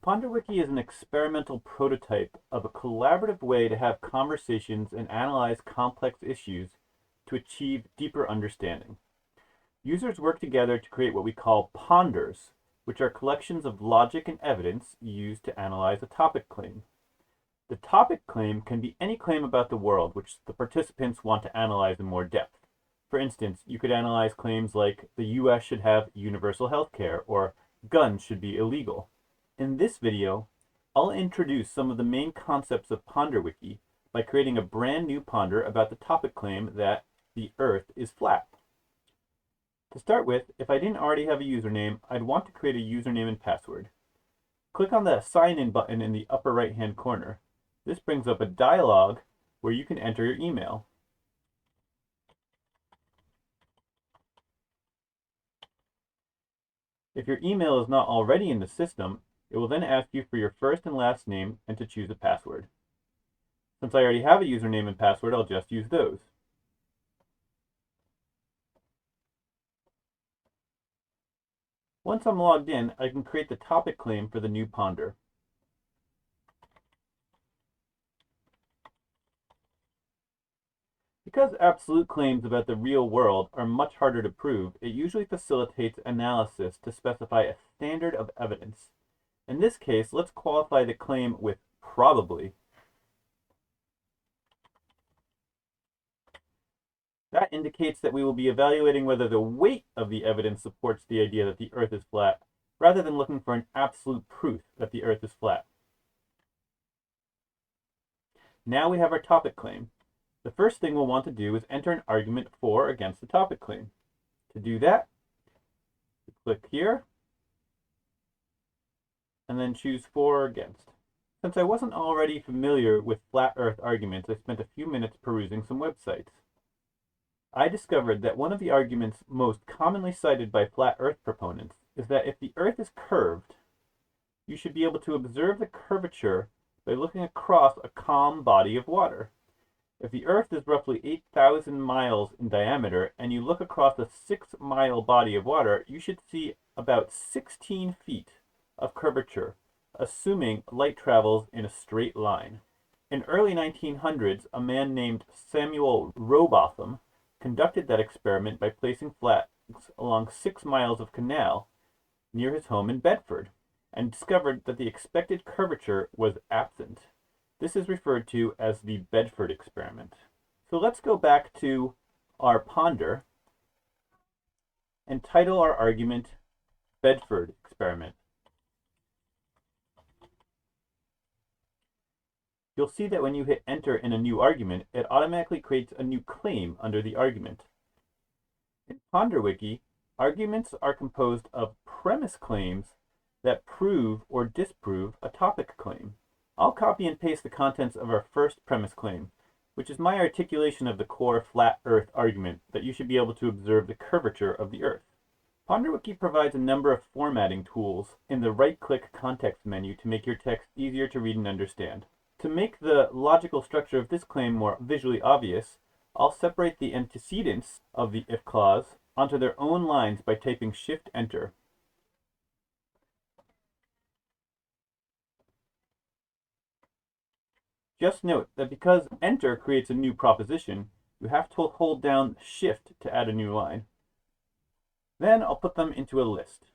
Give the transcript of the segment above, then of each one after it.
PonderWiki is an experimental prototype of a collaborative way to have conversations and analyze complex issues to achieve deeper understanding. Users work together to create what we call ponders, which are collections of logic and evidence used to analyze a topic claim. The topic claim can be any claim about the world which the participants want to analyze in more depth. For instance, you could analyze claims like the US should have universal health care or guns should be illegal. In this video, I'll introduce some of the main concepts of PonderWiki by creating a brand new ponder about the topic claim that the Earth is flat. To start with, if I didn't already have a username, I'd want to create a username and password. Click on the Sign In button in the upper right-hand corner. This brings up a dialog where you can enter your email. If your email is not already in the system, it will then ask you for your first and last name and to choose a password. Since I already have a username and password, I'll just use those. Once I'm logged in, I can create the topic claim for the new ponder. Because absolute claims about the real world are much harder to prove, it usually facilitates analysis to specify a standard of evidence. In this case, let's qualify the claim with probably. That indicates that we will be evaluating whether the weight of the evidence supports the idea that the Earth is flat, rather than looking for an absolute proof that the Earth is flat. Now we have our topic claim. The first thing we'll want to do is enter an argument for or against the topic claim. To do that, click here, and then choose for or against. Since I wasn't already familiar with flat Earth arguments, I spent a few minutes perusing some websites. I discovered that one of the arguments most commonly cited by flat Earth proponents is that if the Earth is curved, you should be able to observe the curvature by looking across a calm body of water. If the Earth is roughly 8,000 miles in diameter and you look across a 6-mile body of water, you should see about 16 feet of curvature, assuming light travels in a straight line. In early 1900s, a man named Samuel Rowbotham conducted that experiment by placing flags along 6 miles of canal near his home in Bedford, and discovered that the expected curvature was absent. This is referred to as the Bedford experiment. So let's go back to our ponder and title our argument Bedford experiment. You'll see that when you hit enter in a new argument, it automatically creates a new claim under the argument. In PonderWiki, arguments are composed of premise claims that prove or disprove a topic claim. I'll copy and paste the contents of our first premise claim, which is my articulation of the core flat Earth argument that you should be able to observe the curvature of the Earth. PonderWiki provides a number of formatting tools in the right-click context menu to make your text easier to read and understand. To make the logical structure of this claim more visually obvious, I'll separate the antecedents of the if clause onto their own lines by typing Shift-Enter. Just note that because enter creates a new proposition, you have to hold down Shift to add a new line. Then I'll put them into a list.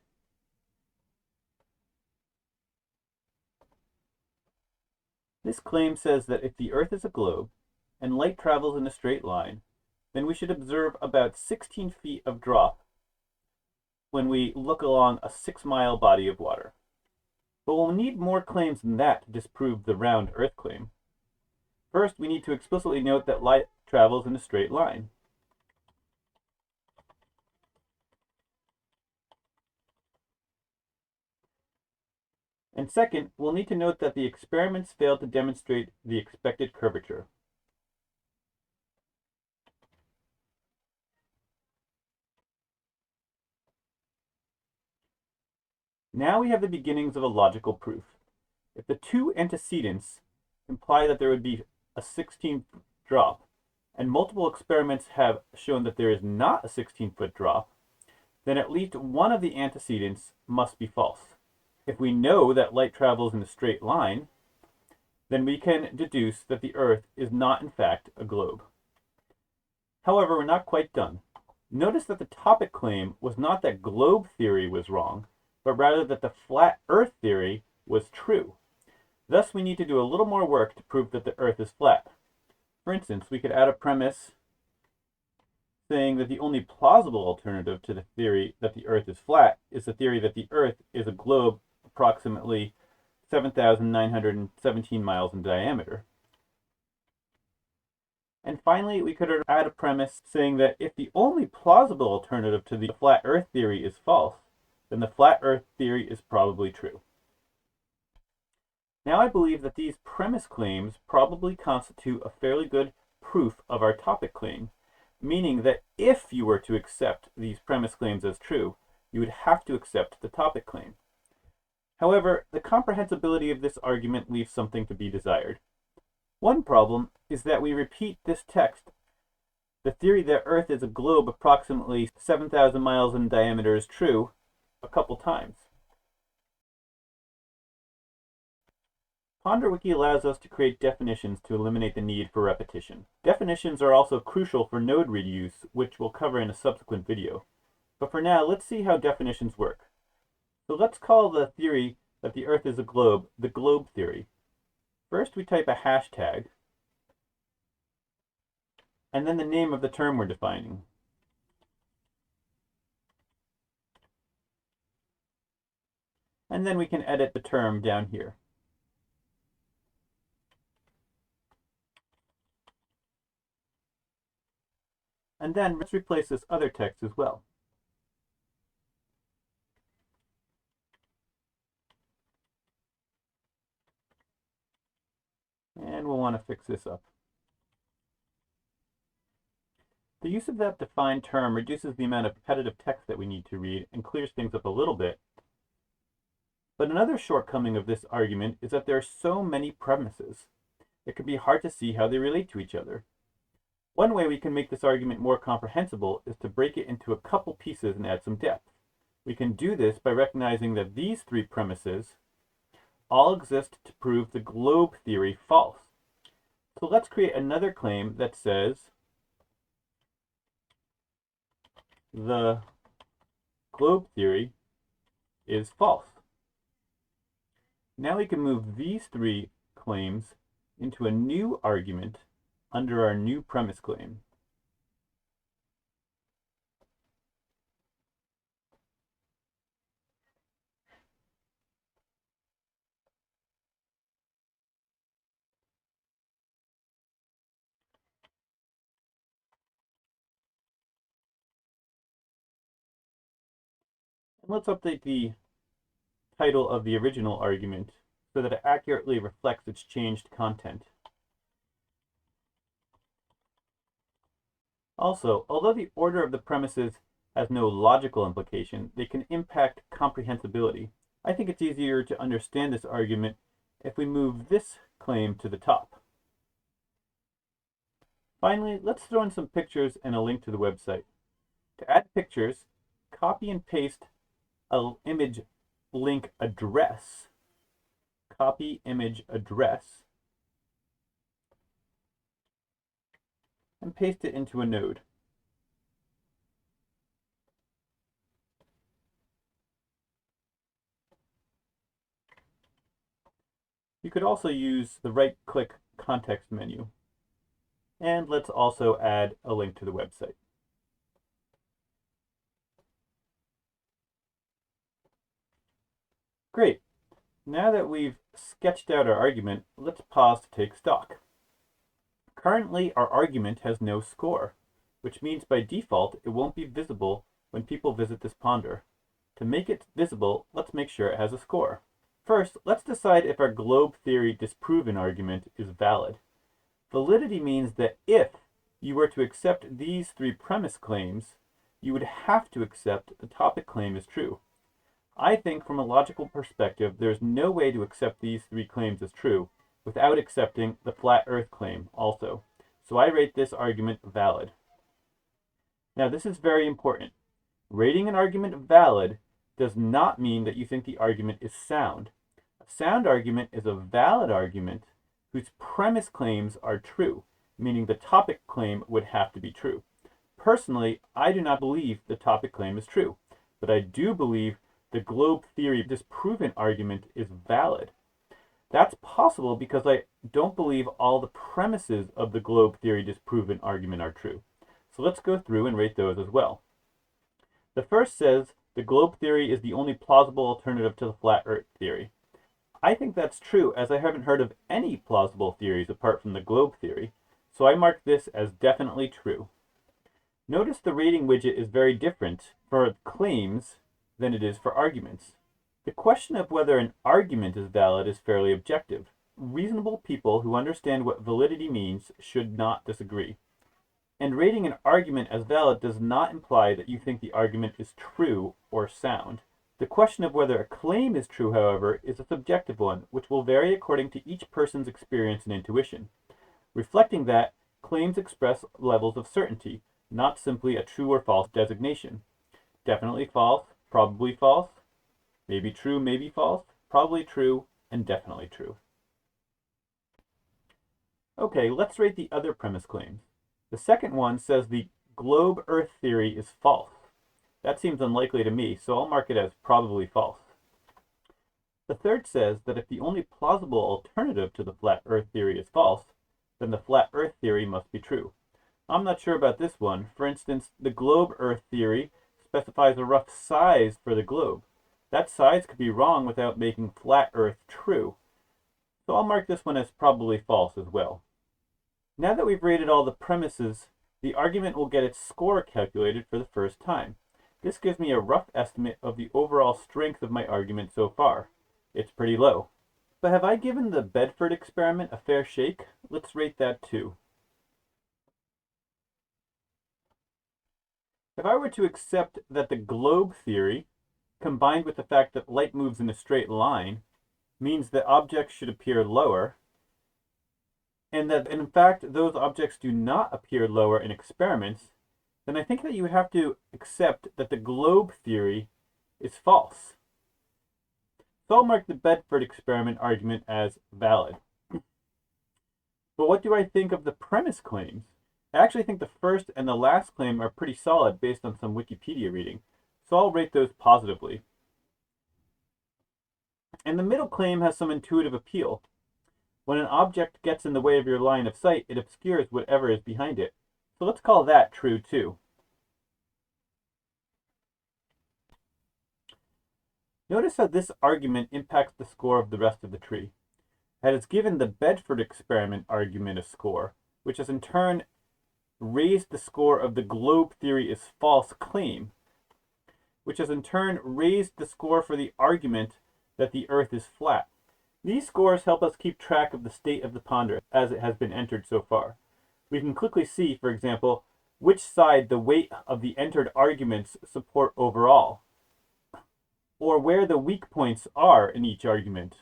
This claim says that if the Earth is a globe and light travels in a straight line, then we should observe about 16 feet of drop when we look along a 6-mile body of water. But we'll need more claims than that to disprove the round Earth claim. First, we need to explicitly note that light travels in a straight line. And second, we'll need to note that the experiments failed to demonstrate the expected curvature. Now we have the beginnings of a logical proof. If the two antecedents imply that there would be a 16-foot drop, and multiple experiments have shown that there is not a 16-foot drop, then at least one of the antecedents must be false. If we know that light travels in a straight line, then we can deduce that the Earth is not in fact a globe. However, we're not quite done. Notice that the topic claim was not that globe theory was wrong, but rather that the flat Earth theory was true. Thus, we need to do a little more work to prove that the Earth is flat. For instance, we could add a premise saying that the only plausible alternative to the theory that the Earth is flat is the theory that the Earth is a globe approximately 7,917 miles in diameter. And finally, we could add a premise saying that if the only plausible alternative to the flat Earth theory is false, then the flat Earth theory is probably true. Now I believe that these premise claims probably constitute a fairly good proof of our topic claim, meaning that if you were to accept these premise claims as true, you would have to accept the topic claim. However, the comprehensibility of this argument leaves something to be desired. One problem is that we repeat this text. The theory that Earth is a globe approximately 7,000 miles in diameter is true a couple times. PonderWiki allows us to create definitions to eliminate the need for repetition. Definitions are also crucial for node reuse, which we'll cover in a subsequent video. But for now, let's see how definitions work. So let's call the theory that the Earth is a globe the globe theory. First, we type a hashtag, and then the name of the term we're defining. And then we can edit the term down here. And then let's replace this other text as well. And we'll want to fix this up. The use of that defined term reduces the amount of repetitive text that we need to read and clears things up a little bit. But another shortcoming of this argument is that there are so many premises. It can be hard to see how they relate to each other. One way we can make this argument more comprehensible is to break it into a couple pieces and add some depth. We can do this by recognizing that these three premises all exist to prove the globe theory false. So let's create another claim that says the globe theory is false. Now we can move these three claims into a new argument under our new premise claim. And let's update the title of the original argument so that it accurately reflects its changed content. Also, although the order of the premises has no logical implication, they can impact comprehensibility. I think it's easier to understand this argument if we move this claim to the top. Finally, let's throw in some pictures and a link to the website. To add pictures, copy and paste an image link address. Copy image address and paste it into a node. You could also use the right-click context menu. And let's also add a link to the website. Great. Now that we've sketched out our argument, let's pause to take stock. Currently, our argument has no score, which means by default it won't be visible when people visit this ponder. To make it visible, let's make sure it has a score. First, let's decide if our globe theory disproven argument is valid. Validity means that if you were to accept these three premise claims, you would have to accept the topic claim is true. I think from a logical perspective, there's no way to accept these three claims as true without accepting the flat Earth claim also. So I rate this argument valid. Now this is very important. Rating an argument valid does not mean that you think the argument is sound. A sound argument is a valid argument whose premise claims are true, meaning the topic claim would have to be true. Personally, I do not believe the topic claim is true, but I do believe the globe theory disproven argument is valid. That's possible because I don't believe all the premises of the globe theory disproven argument are true. So let's go through and rate those as well. The first says the globe theory is the only plausible alternative to the flat earth theory. I think that's true, as I haven't heard of any plausible theories apart from the globe theory, so I mark this as definitely true. Notice the rating widget is very different for claims than it is for arguments. The question of whether an argument is valid is fairly objective. Reasonable people who understand what validity means should not disagree. And rating an argument as valid does not imply that you think the argument is true or sound. The question of whether a claim is true, however, is a subjective one, which will vary according to each person's experience and intuition. Reflecting that, claims express levels of certainty, not simply a true or false designation. Definitely false, probably false, maybe true, maybe false, probably true, and definitely true. Okay, let's rate the other premise claims. The second one says the globe Earth theory is false. That seems unlikely to me, so I'll mark it as probably false. The third says that if the only plausible alternative to the flat Earth theory is false, then the flat Earth theory must be true. I'm not sure about this one. For instance, the globe Earth theory specifies a rough size for the globe. That size could be wrong without making flat Earth true. So I'll mark this one as probably false as well. Now that we've rated all the premises, the argument will get its score calculated for the first time. This gives me a rough estimate of the overall strength of my argument so far. It's pretty low. But have I given the Bedford experiment a fair shake? Let's rate that too. If I were to accept that the globe theory, combined with the fact that light moves in a straight line, means that objects should appear lower, and that in fact those objects do not appear lower in experiments, then I think that you would have to accept that the globe theory is false. So I'll mark the Bedford experiment argument as valid. But what do I think of the premise claims? I actually think the first and the last claim are pretty solid based on some Wikipedia reading, so I'll rate those positively. And the middle claim has some intuitive appeal. When an object gets in the way of your line of sight, it obscures whatever is behind it. So let's call that true too. Notice how this argument impacts the score of the rest of the tree. It has given the Bedford experiment argument a score, which has in turn raised the score of the globe theory is false claim, which has in turn raised the score for the argument that the Earth is flat. These scores help us keep track of the state of the ponder as it has been entered so far. We can quickly see, for example, which side the weight of the entered arguments support overall, or where the weak points are in each argument.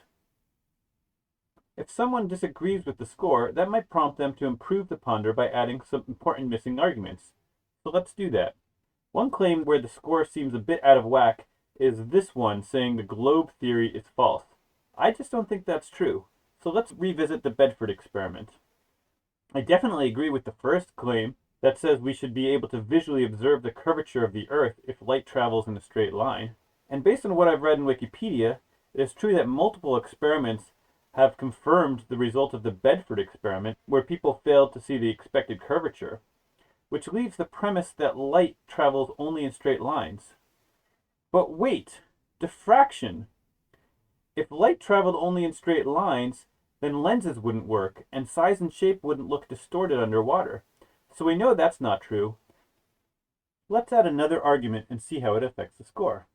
If someone disagrees with the score, that might prompt them to improve the ponder by adding some important missing arguments. So let's do that. One claim where the score seems a bit out of whack is this one saying the globe theory is false. I just don't think that's true. So let's revisit the Bedford experiment. I definitely agree with the first claim that says we should be able to visually observe the curvature of the Earth if light travels in a straight line. And based on what I've read in Wikipedia, it is true that multiple experiments have confirmed the result of the Bedford experiment, where people failed to see the expected curvature, which leaves the premise that light travels only in straight lines. But wait, diffraction. If light traveled only in straight lines, then lenses wouldn't work, and size and shape wouldn't look distorted underwater. So we know that's not true. Let's add another argument and see how it affects the score.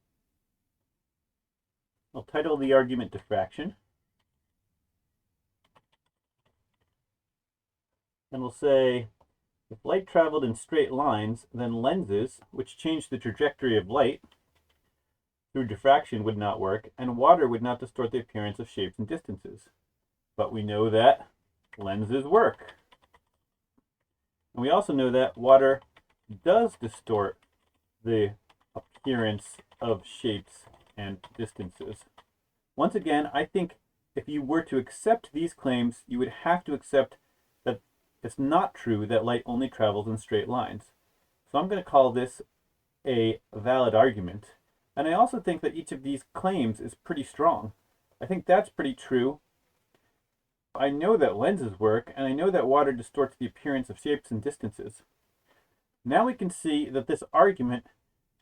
I'll title the argument diffraction. And we'll say, if light traveled in straight lines, then lenses, which change the trajectory of light through diffraction, would not work, and water would not distort the appearance of shapes and distances. But we know that lenses work. And we also know that water does distort the appearance of shapes and distances. Once again, I think if you were to accept these claims, you would have to accept that it's not true that light only travels in straight lines. So I'm going to call this a valid argument. And I also think that each of these claims is pretty strong. I think that's pretty true. I know that lenses work, and I know that water distorts the appearance of shapes and distances. Now we can see that this argument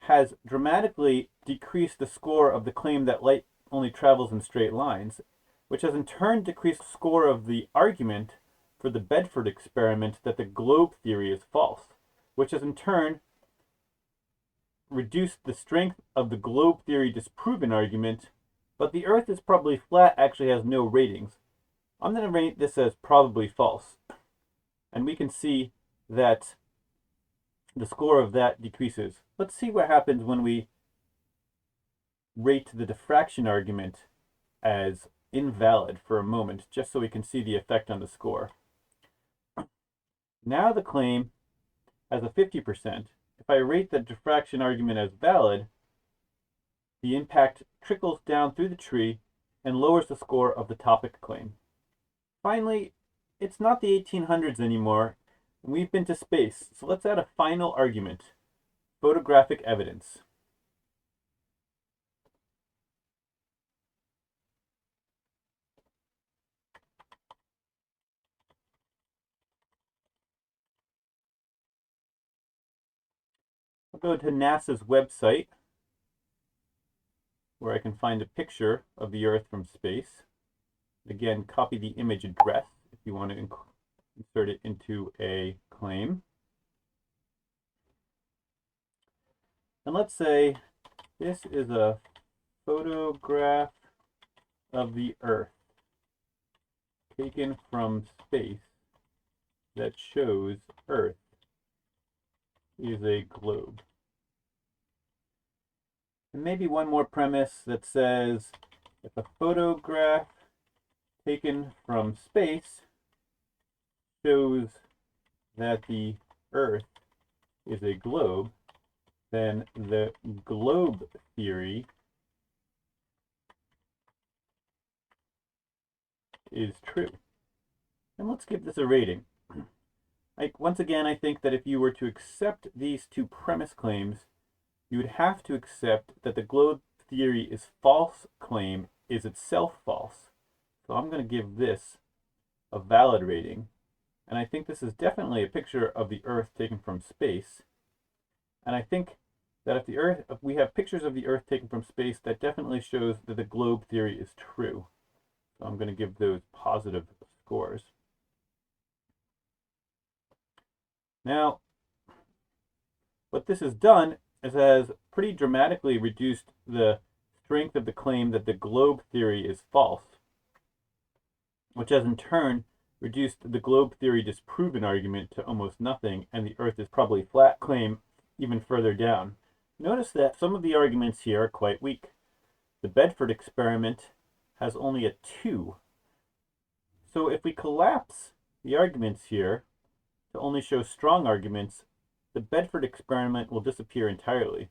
has dramatically decreased the score of the claim that light only travels in straight lines, which has in turn decreased the score of the argument for the Bedford experiment that the globe theory is false, which has in turn reduced the strength of the globe theory disproven argument, but the Earth is probably flat actually has no ratings. I'm going to rate this as probably false. And we can see that the score of that decreases. Let's see what happens when we rate the diffraction argument as invalid for a moment, just so we can see the effect on the score. Now the claim has a 50%. If I rate the diffraction argument as valid, the impact trickles down through the tree and lowers the score of the topic claim. Finally, it's not the 1800s anymore. We've been to space, so let's add a final argument: photographic evidence. I'll go to NASA's website, where I can find a picture of the Earth from space. Again, copy the image address if you want to insert it into a claim. And let's say this is a photograph of the Earth taken from space that shows Earth is a globe. And maybe one more premise that says if a photograph taken from space shows that the Earth is a globe, then the globe theory is true. And let's give this a rating. Once again, I think that if you were to accept these two premise claims, you would have to accept that the globe theory is false claim is itself false. So I'm going to give this a valid rating. And I think this is definitely a picture of the Earth taken from space. And I think that if we have pictures of the Earth taken from space, that definitely shows that the globe theory is true. So I'm going to give those positive scores. Now, what this has done is has pretty dramatically reduced the strength of the claim that the globe theory is false, which has in turn reduced the globe theory disproven argument to almost nothing, and the Earth is probably flat claim even further down. Notice that some of the arguments here are quite weak. The Bedford experiment has only a 2. So if we collapse the arguments here to only show strong arguments, the Bedford experiment will disappear entirely.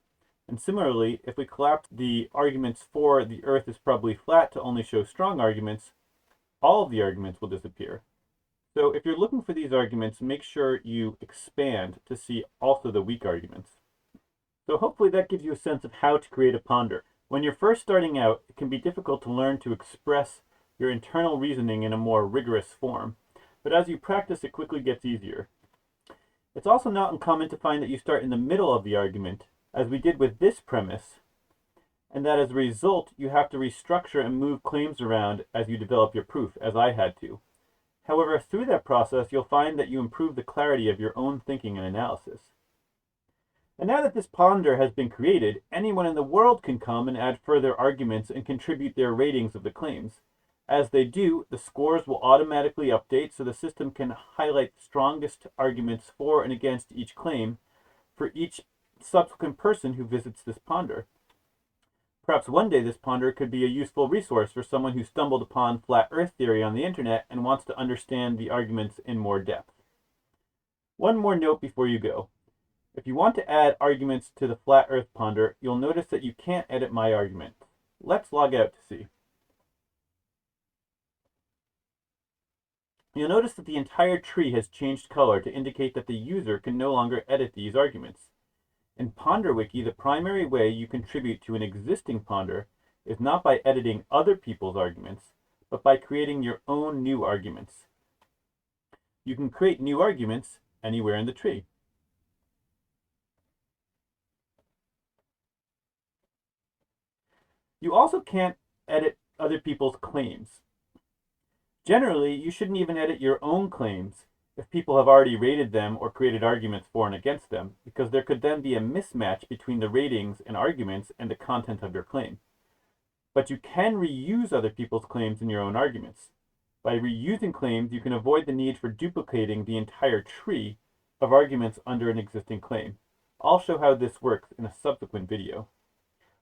And similarly, if we collapse the arguments for the Earth is probably flat to only show strong arguments, all of the arguments will disappear. So if you're looking for these arguments, make sure you expand to see also the weak arguments. So hopefully that gives you a sense of how to create a ponder. When you're first starting out, it can be difficult to learn to express your internal reasoning in a more rigorous form. But as you practice, it quickly gets easier. It's also not uncommon to find that you start in the middle of the argument, as we did with this premise, and that as a result, you have to restructure and move claims around as you develop your proof, as I had to. However, through that process, you'll find that you improve the clarity of your own thinking and analysis. And now that this ponder has been created, anyone in the world can come and add further arguments and contribute their ratings of the claims. As they do, the scores will automatically update so the system can highlight the strongest arguments for and against each claim for each subsequent person who visits this ponder. Perhaps one day this ponder could be a useful resource for someone who stumbled upon flat Earth theory on the internet and wants to understand the arguments in more depth. One more note before you go. If you want to add arguments to the flat Earth ponder, you'll notice that you can't edit my argument. Let's log out to see. You'll notice that the entire tree has changed color to indicate that the user can no longer edit these arguments. In PonderWiki, the primary way you contribute to an existing ponder is not by editing other people's arguments, but by creating your own new arguments. You can create new arguments anywhere in the tree. You also can't edit other people's claims. Generally, you shouldn't even edit your own claims if people have already rated them or created arguments for and against them, because there could then be a mismatch between the ratings and arguments and the content of your claim. But you can reuse other people's claims in your own arguments. By reusing claims, you can avoid the need for duplicating the entire tree of arguments under an existing claim. I'll show how this works in a subsequent video.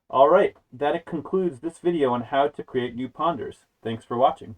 Alright, that concludes this video on how to create new ponders. Thanks for watching.